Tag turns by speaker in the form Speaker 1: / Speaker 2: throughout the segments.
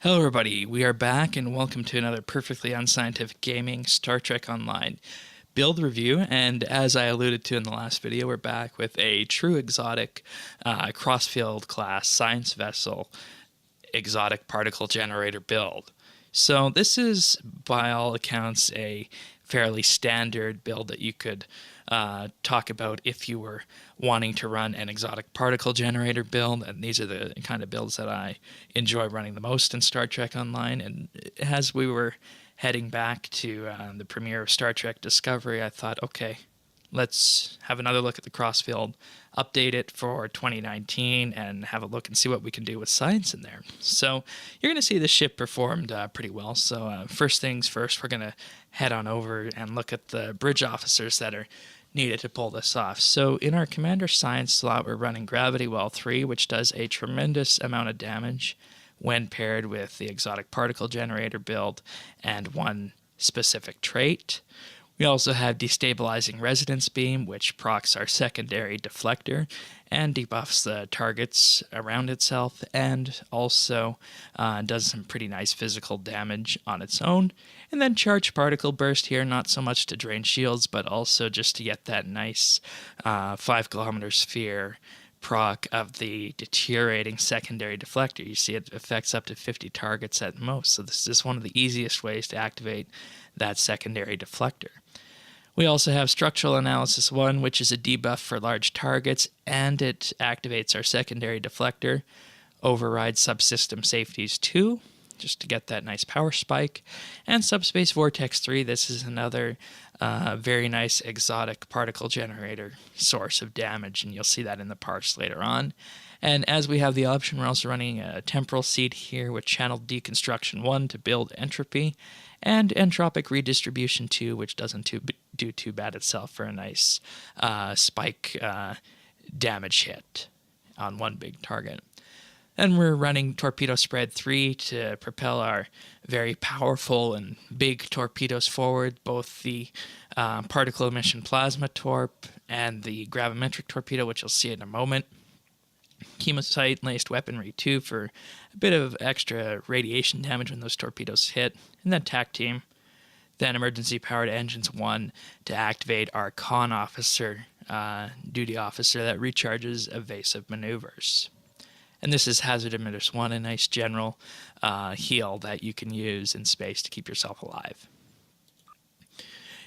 Speaker 1: Hello everybody, we are back and welcome to another Perfectly Unscientific Gaming Star Trek Online build review. And as I alluded to in the last video, we're back with a true exotic Crossfield class science vessel exotic particle generator build. So this is by all accounts a fairly standard build that you could talk about if you were wanting to run an exotic particle generator build, and these are the kind of builds that I enjoy running the most in Star Trek Online. And as we were heading back to the premiere of Star Trek Discovery, I thought, okay, let's have another look at the Crossfield, update it for 2019, and have a look and see what we can do with science in there. So you're going to see the ship performed pretty well. So first things first, we're going to head on over and look at the bridge officers that are needed to pull this off. So in our Commander Science slot, we're running Gravity Well 3, which does a tremendous amount of damage when paired with the exotic particle generator build and one specific trait. We also have Destabilizing Resonance Beam, which procs our secondary Deflector and debuffs the targets around itself, and also does some pretty nice physical damage on its own. And then Charged Particle Burst here, not so much to drain shields, but also just to get that nice 5-kilometer sphere proc of the deteriorating secondary deflector. You see it affects up to 50 targets at most, so this is one of the easiest ways to activate that secondary deflector. We also have Structural Analysis 1, which is a debuff for large targets, and it activates our secondary deflector. Overrides Subsystem Safeties 2, just to get that nice power spike. And Subspace Vortex 3, this is another very nice exotic particle generator source of damage, and you'll see that in the parse later on. And as we have the option, we're also running a Temporal Seed here with Channel Deconstruction 1 to build entropy, and Entropic Redistribution 2, which doesn't do too bad itself for a nice spike damage hit on one big target. And we're running Torpedo Spread 3 to propel our very powerful and big torpedoes forward, both the Particle Emission Plasma Torp and the Gravimetric Torpedo, which you'll see in a moment. Chemosite-laced weaponry 2 for a bit of extra radiation damage when those torpedoes hit. And then TAC Team. Then Emergency-Powered Engines 1 to activate our Con Officer, duty officer that recharges evasive maneuvers. And this is Hazard Emitters 1, a nice general heal that you can use in space to keep yourself alive.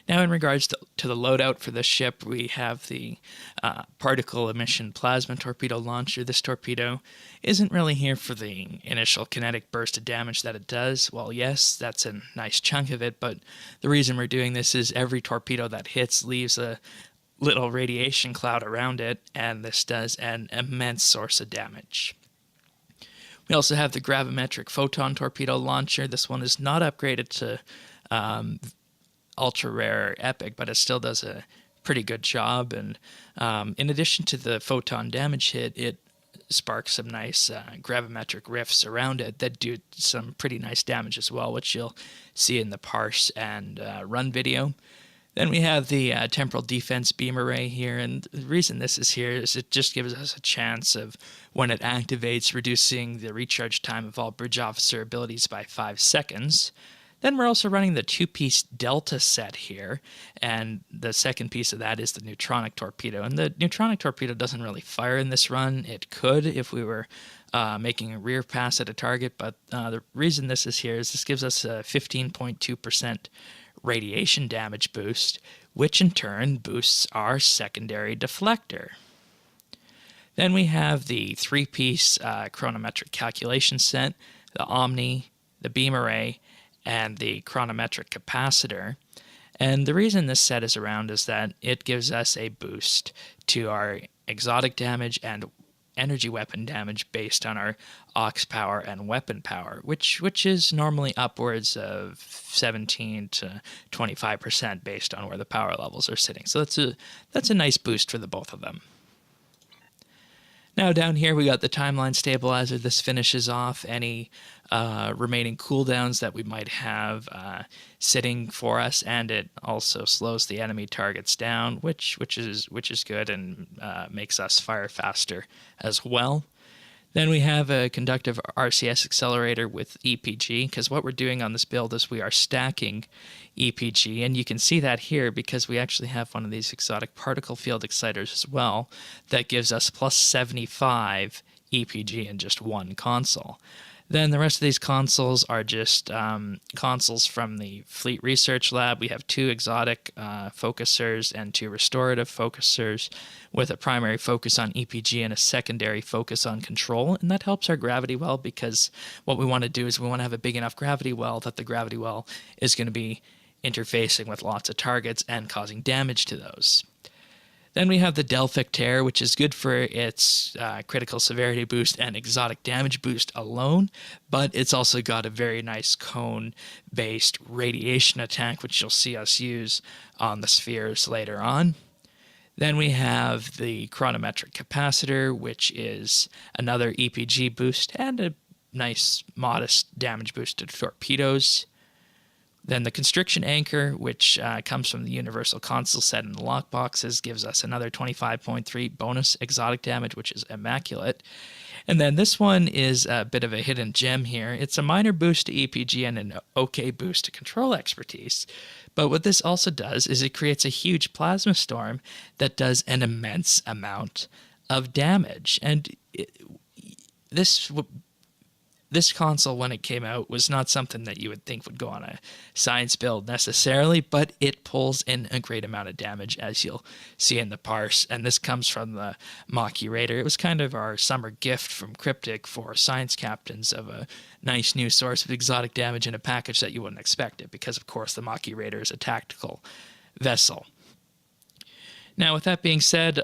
Speaker 1: Now, in regards to the loadout for this ship, we have the Particle Emission Plasma Torpedo Launcher. This torpedo isn't really here for the initial kinetic burst of damage that it does. Well, yes, that's a nice chunk of it, but the reason we're doing this is every torpedo that hits leaves a little radiation cloud around it, and this does an immense source of damage. We also have the Gravimetric Photon Torpedo Launcher. This one is not upgraded to ultra rare epic, but it still does a pretty good job. And in addition to the photon damage hit, it sparks some nice gravimetric rifts around it that do some pretty nice damage as well, which you'll see in the parse and run video. Then we have the Temporal Defense Beam Array here, and the reason this is here is it just gives us a chance of, when it activates, reducing the recharge time of all bridge officer abilities by 5 seconds. Then we're also running the 2-piece Delta set here, and the second piece of that is the Neutronic Torpedo. And the Neutronic Torpedo doesn't really fire in this run. It could if we were making a rear pass at a target, but the reason this is here is this gives us a 15.2% radiation damage boost, which in turn boosts our secondary deflector. Then we have the 3-piece chronometric calculation set, the Omni, the Beam Array, and the chronometric capacitor. And the reason this set is around is that it gives us a boost to our exotic damage and energy weapon damage based on our aux power and weapon power, which is normally upwards of 17 to 25% based on where the power levels are sitting. So that's a nice boost for the both of them. Now down here we got the Timeline Stabilizer. This finishes off any remaining cooldowns that we might have sitting for us, and it also slows the enemy targets down, which is good and makes us fire faster as well. Then we have a conductive RCS accelerator with EPG, because what we're doing on this build is we are stacking EPG, and you can see that here because we actually have one of these exotic particle field exciters as well that gives us plus 75 EPG in just one console. Then the rest of these consoles are just consoles from the Fleet Research Lab. We have 2 exotic focusers and 2 restorative focusers with a primary focus on EPG and a secondary focus on control. And that helps our gravity well, because what we want to do is we want to have a big enough gravity well that the gravity well is going to be interfacing with lots of targets and causing damage to those. Then we have the Deflector, which is good for its critical severity boost and exotic damage boost alone, but it's also got a very nice cone-based radiation attack, which you'll see us use on the spheres later on. Then we have the Chronometric Capacitor, which is another EPG boost and a nice modest damage boost to torpedoes. Then the Constriction Anchor, which comes from the Universal Console set in the lockboxes, gives us another 25.3 bonus exotic damage, which is immaculate. And then this one is a bit of a hidden gem here. It's a minor boost to EPG and an okay boost to control expertise. But what this also does is it creates a huge plasma storm that does an immense amount of damage. And this console, when it came out, was not something that you would think would go on a science build necessarily, but it pulls in a great amount of damage, as you'll see in the parse. And this comes from the Manipulator. It was kind of our summer gift from Cryptic for science captains of a nice new source of exotic damage in a package that you wouldn't expect it, because, of course, the Manipulator is a tactical vessel. Now, with that being said,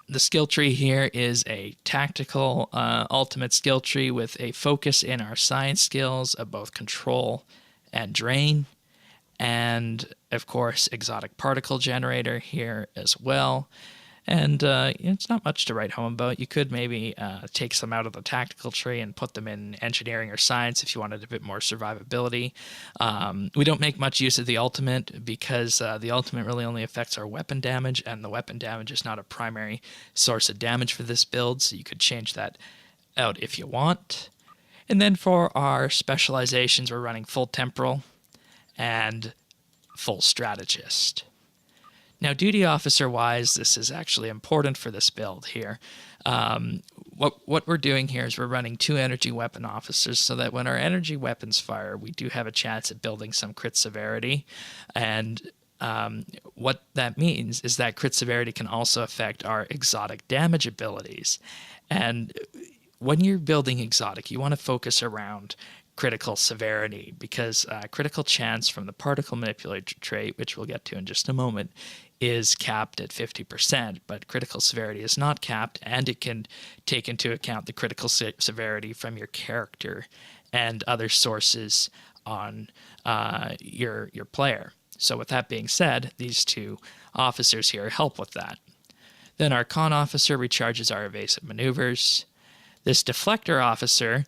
Speaker 1: the skill tree here is a tactical ultimate skill tree with a focus in our science skills of both control and drain, and of course exotic particle generator here as well. And it's not much to write home about. You could maybe take some out of the tactical tree and put them in engineering or science if you wanted a bit more survivability. We don't make much use of the ultimate because the ultimate really only affects our weapon damage, and the weapon damage is not a primary source of damage for this build, so you could change that out if you want. And then for our specializations, we're running full temporal and full strategist. Now, duty officer-wise, this is actually important for this build here. What we're doing here is we're running 2 energy weapon officers so that when our energy weapons fire, we do have a chance at building some crit severity. And what that means is that crit severity can also affect our exotic damage abilities. And when you're building exotic, you want to focus around critical severity, because critical chance from the particle manipulator trait, which we'll get to in just a moment, is capped at 50%, but critical severity is not capped, and it can take into account the critical severity from your character and other sources on your player. So with that being said, these 2 officers here help with that. Then our con officer recharges our evasive maneuvers. This deflector officer,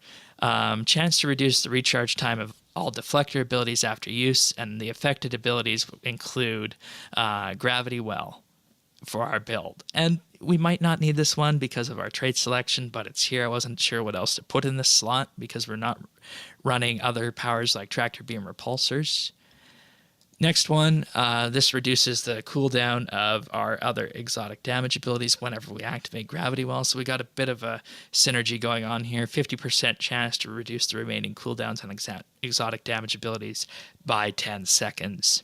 Speaker 1: chance to reduce the recharge time of all deflector abilities after use, and the affected abilities include gravity well for our build. And we might not need this one because of our trait selection, but it's here. I wasn't sure what else to put in this slot because we're not running other powers like tractor beam repulsors. Next one, this reduces the cooldown of our other exotic damage abilities whenever we activate Gravity Well. So we got a bit of a synergy going on here. 50% chance to reduce the remaining cooldowns on exotic damage abilities by 10 seconds.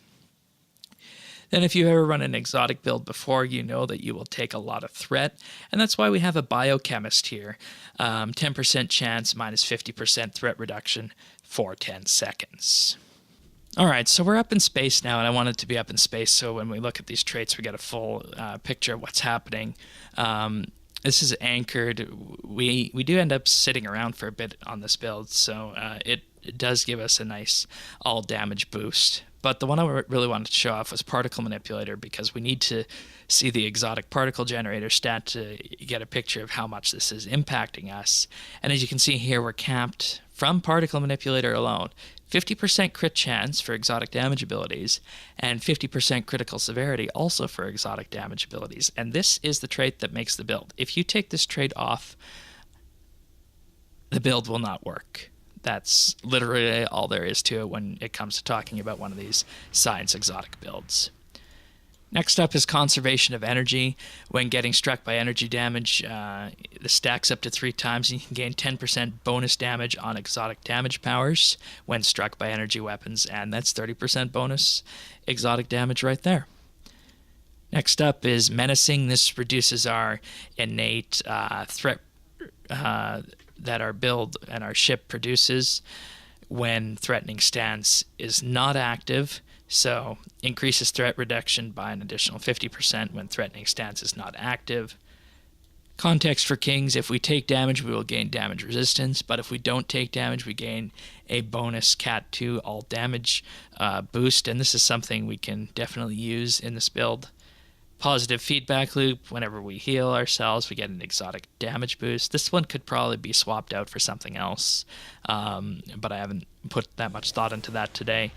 Speaker 1: Then if you've ever run an exotic build before, you know that you will take a lot of threat. And that's why we have a biochemist here. 10% chance minus 50% threat reduction for 10 seconds. All right, so we're up in space now, and I want it to be up in space so when we look at these traits, we get a full picture of what's happening. This is anchored. We do end up sitting around for a bit on this build, so it does give us a nice all-damage boost. But the one I really wanted to show off was Particle Manipulator, because we need to see the exotic particle generator stat to get a picture of how much this is impacting us. And as you can see here, we're capped from Particle Manipulator alone. 50% crit chance for exotic damage abilities, and 50% critical severity also for exotic damage abilities. And this is the trait that makes the build. If you take this trait off the build will not work. That's literally all there is to it when it comes to talking about one of these science exotic builds. Next up is conservation of energy. When getting struck by energy damage, the stacks up to 3 times, and you can gain 10% bonus damage on exotic damage powers when struck by energy weapons, and that's 30% bonus exotic damage right there. Next up is menacing. This reduces our innate threat that our build and our ship produces when threatening stance is not active. So increases threat reduction by an additional 50% when threatening stance is not active. Context for kings: if we take damage, we will gain damage resistance, but if we don't take damage, we gain a bonus Cat 2 all damage boost, and this is something we can definitely use in this build. Positive feedback loop: whenever we heal ourselves, we get an exotic damage boost. This one could probably be swapped out for something else, but I haven't put that much thought into that today.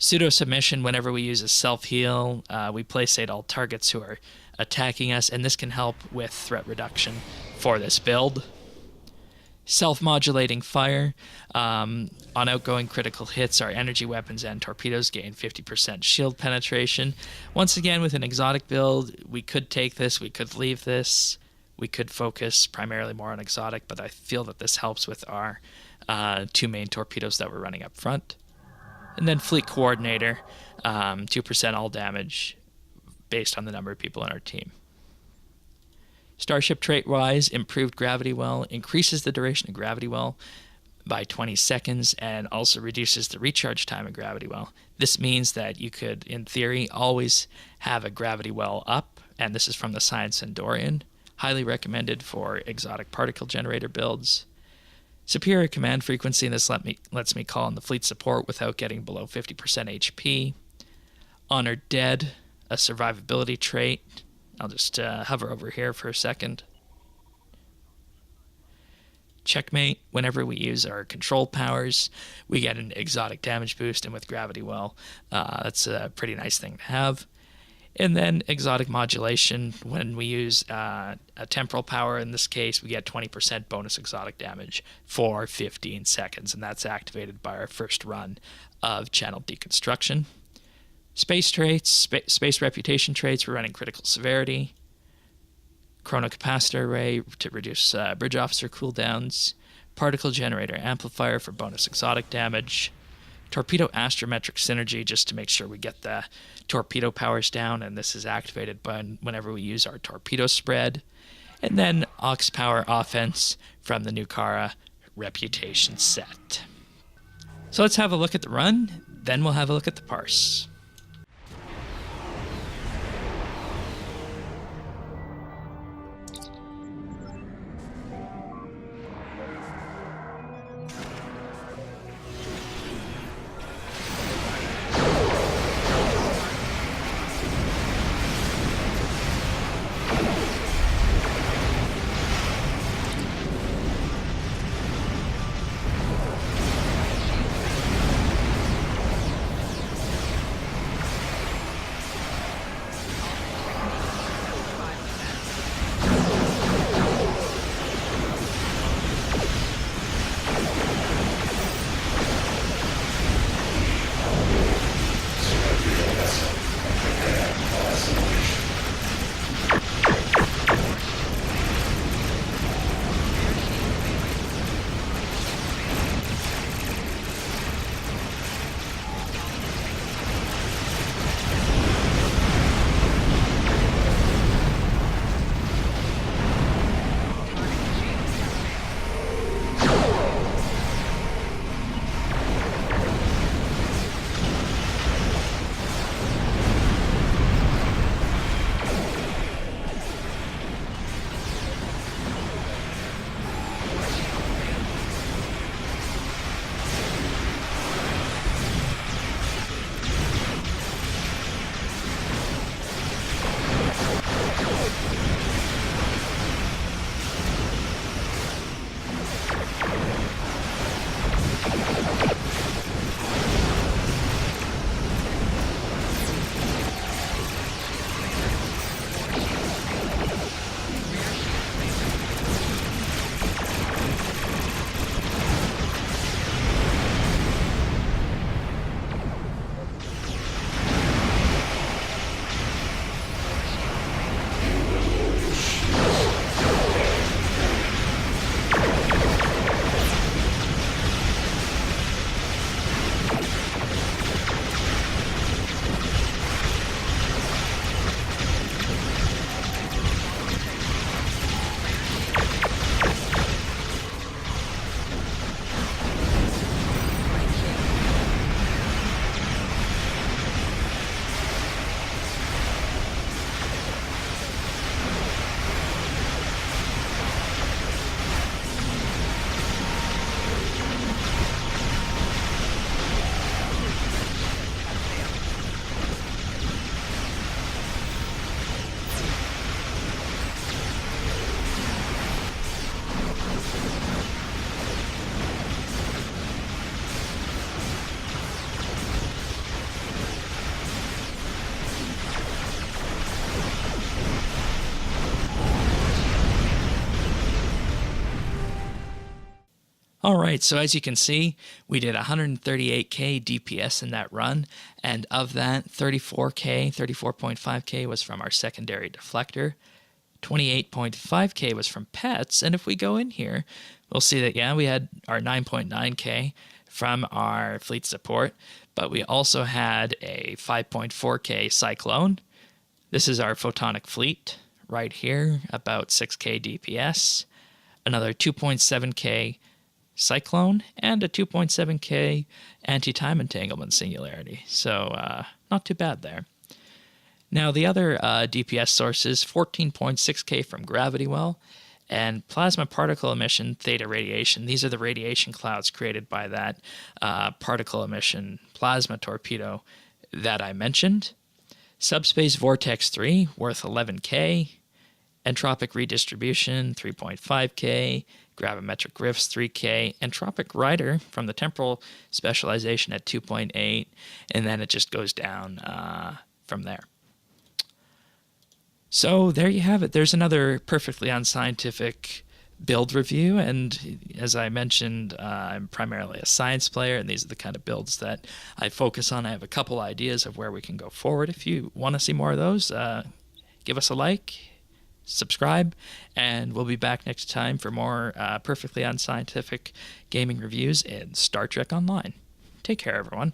Speaker 1: Pseudo submission: whenever we use a self-heal, we place all targets who are attacking us, and this can help with threat reduction for this build. Self-modulating fire: on outgoing critical hits, our energy weapons and torpedoes gain 50% shield penetration. Once again, with an exotic build, we could take this, we could leave this, we could focus primarily more on exotic, but I feel that this helps with our 2 main torpedoes that we're running up front. And then Fleet Coordinator, 2% all damage based on the number of people in our team. Starship trait-wise, improved gravity well increases the duration of gravity well by 20 seconds and also reduces the recharge time of gravity well. This means that you could, in theory, always have a gravity well up, and this is from the Science Endorian. Highly recommended for exotic particle generator builds. Superior command frequency, and this lets me call in the fleet support without getting below 50% HP. Honored Dead, a survivability trait. I'll just hover over here for a second. Checkmate: whenever we use our control powers, we get an exotic damage boost, and with gravity well, that's a pretty nice thing to have. And then exotic modulation: when we use a temporal power, in this case, we get 20% bonus exotic damage for 15 seconds, and that's activated by our first run of channel deconstruction. Space traits: space reputation traits, we're running critical severity. Chronocapacitor array to reduce bridge officer cooldowns. Particle generator amplifier for bonus exotic damage. Torpedo astrometric synergy, just to make sure we get the torpedo powers down, and this is activated whenever we use our torpedo spread. And then aux power offense from the Nukara reputation set. So let's have a look at the run, then we'll have a look at the parse. All right, so as you can see, we did 138k DPS in that run, and of that, 34.5k was from our secondary Deflector, 28.5k was from pets, and if we go in here, we'll see that, yeah, we had our 9.9k from our fleet support, but we also had a 5.4k Cyclone. This is our photonic fleet right here, about 6k DPS, another 2.7k Cyclone, and a 2.7k anti-time entanglement singularity. So not too bad there. Now the other DPS sources, 14.6k from Gravity Well, and plasma particle emission, theta radiation. These are the radiation clouds created by that particle emission plasma torpedo that I mentioned. Subspace Vortex 3, worth 11k. Entropic redistribution, 3.5k. Gravimetric rifts, 3k. Entropic rider from the temporal specialization at 2.8, and then it just goes down from there. So there you have it. There's another perfectly unscientific build review, and as I mentioned, I'm primarily a science player, and these are the kind of builds that I focus on. I have a couple ideas of where we can go forward. If you want to see more of those, give us a like, subscribe, and we'll be back next time for more perfectly unscientific gaming reviews in Star Trek Online. Take care, everyone.